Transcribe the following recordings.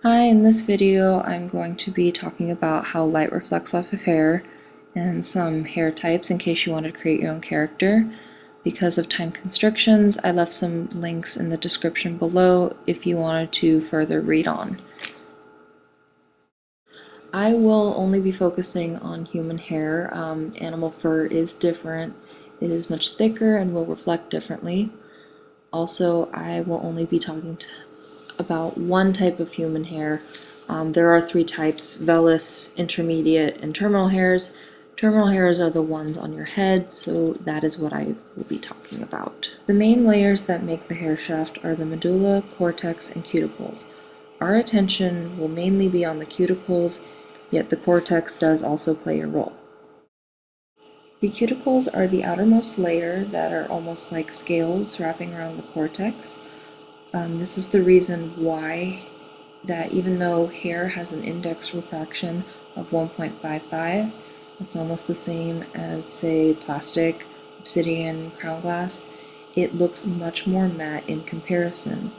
Hi, in this video I'm going to be talking about how light reflects off of hair and some hair types in case you want to create your own character. Because of time constrictions, I left some links in the description below if you wanted to further read on. I will only be focusing on human hair. Animal fur is different. It is much thicker and will reflect differently. Also, I will only be talking about one type of human hair. There are three types: vellus, intermediate, and terminal hairs. Terminal hairs are the ones on your head, so that is what I will be talking about. The main layers that make the hair shaft are the medulla, cortex, and cuticles. Our attention will mainly be on the cuticles, yet the cortex does also play a role. The cuticles are the outermost layer that are almost like scales wrapping around the cortex. This is the reason why that even though hair has an index refraction of 1.55, it's almost the same as, say, plastic, obsidian, crown glass, it looks much more matte in comparison.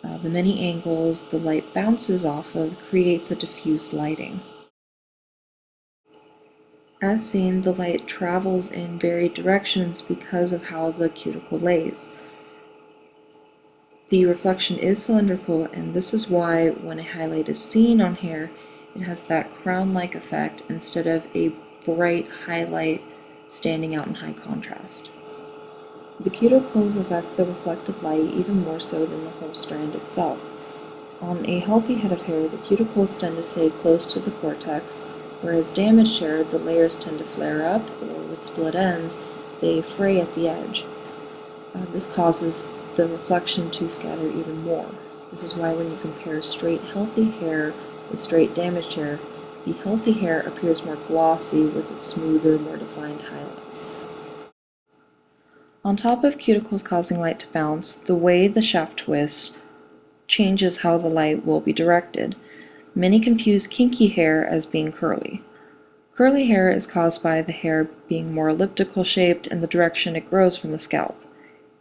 The many angles the light bounces off of creates a diffuse lighting. As seen, the light travels in varied directions because of how the cuticle lays. The reflection is cylindrical, and this is why when a highlight is seen on hair, it has that crown-like effect instead of a bright highlight standing out in high contrast. The cuticles affect the reflected light even more so than the whole strand itself. On a healthy head of hair, the cuticles tend to stay close to the cortex, whereas damaged hair, the layers tend to flare up, or with split ends, they fray at the edge. This causes the reflection to scatter even more. This is why when you compare straight healthy hair with straight damaged hair, the healthy hair appears more glossy with its smoother, more defined highlights. On top of cuticles causing light to bounce, the way the shaft twists changes how the light will be directed. Many confuse kinky hair as being curly. Curly hair is caused by the hair being more elliptical shaped in the direction it grows from the scalp.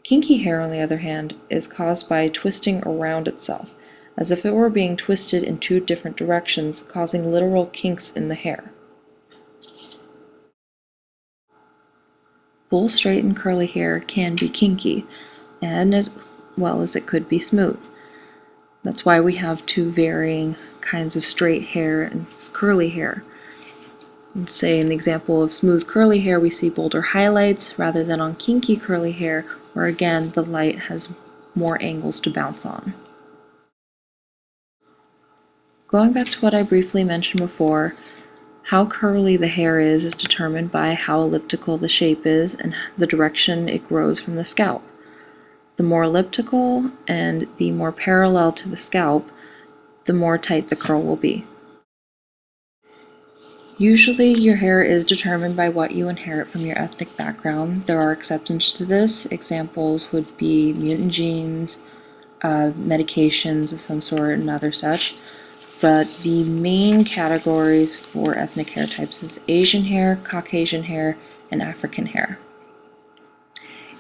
Kinky hair, on the other hand, is caused by twisting around itself, as if it were being twisted in two different directions, causing literal kinks in the hair. Full, straight, and curly hair can be kinky, and as well as it could be smooth. That's why we have two varying kinds of straight hair and curly hair. And say in the example of smooth curly hair, we see bolder highlights rather than on kinky curly hair, where again the light has more angles to bounce on. Going back to what I briefly mentioned before, how curly the hair is determined by how elliptical the shape is and the direction it grows from the scalp. The more elliptical and the more parallel to the scalp, the more tight the curl will be. Usually your hair is determined by what you inherit from your ethnic background. There are exceptions to this. Examples would be mutant genes, medications of some sort, and other such. But the main categories for ethnic hair types is Asian hair, Caucasian hair, and African hair.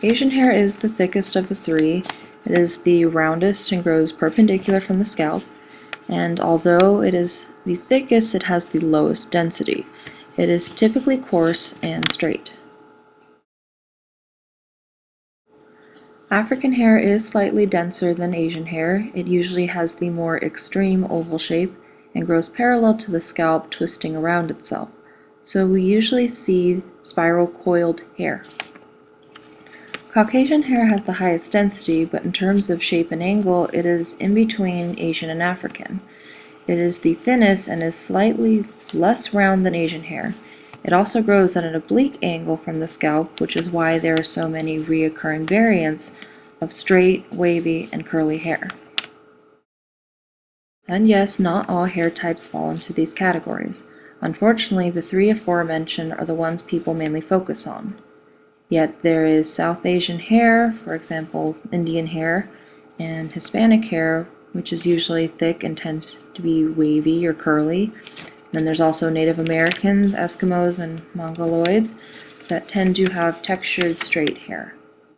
Asian hair is the thickest of the three. It is the roundest and grows perpendicular from the scalp, and although it is the thickest, it has the lowest density. It is typically coarse and straight. African hair is slightly denser than Asian hair. It usually has the more extreme oval shape and grows parallel to the scalp, twisting around itself. So we usually see spiral coiled hair. Caucasian hair has the highest density, but in terms of shape and angle, it is in between Asian and African. It is the thinnest and is slightly less round than Asian hair. It also grows at an oblique angle from the scalp, which is why there are so many reoccurring variants of straight, wavy, and curly hair. And yes, not all hair types fall into these categories. Unfortunately, the three aforementioned are the ones people mainly focus on. Yet there is South Asian hair, for example, Indian hair, and Hispanic hair, which is usually thick and tends to be wavy or curly. Then there's also Native Americans, Eskimos, and Mongoloids that tend to have textured straight hair.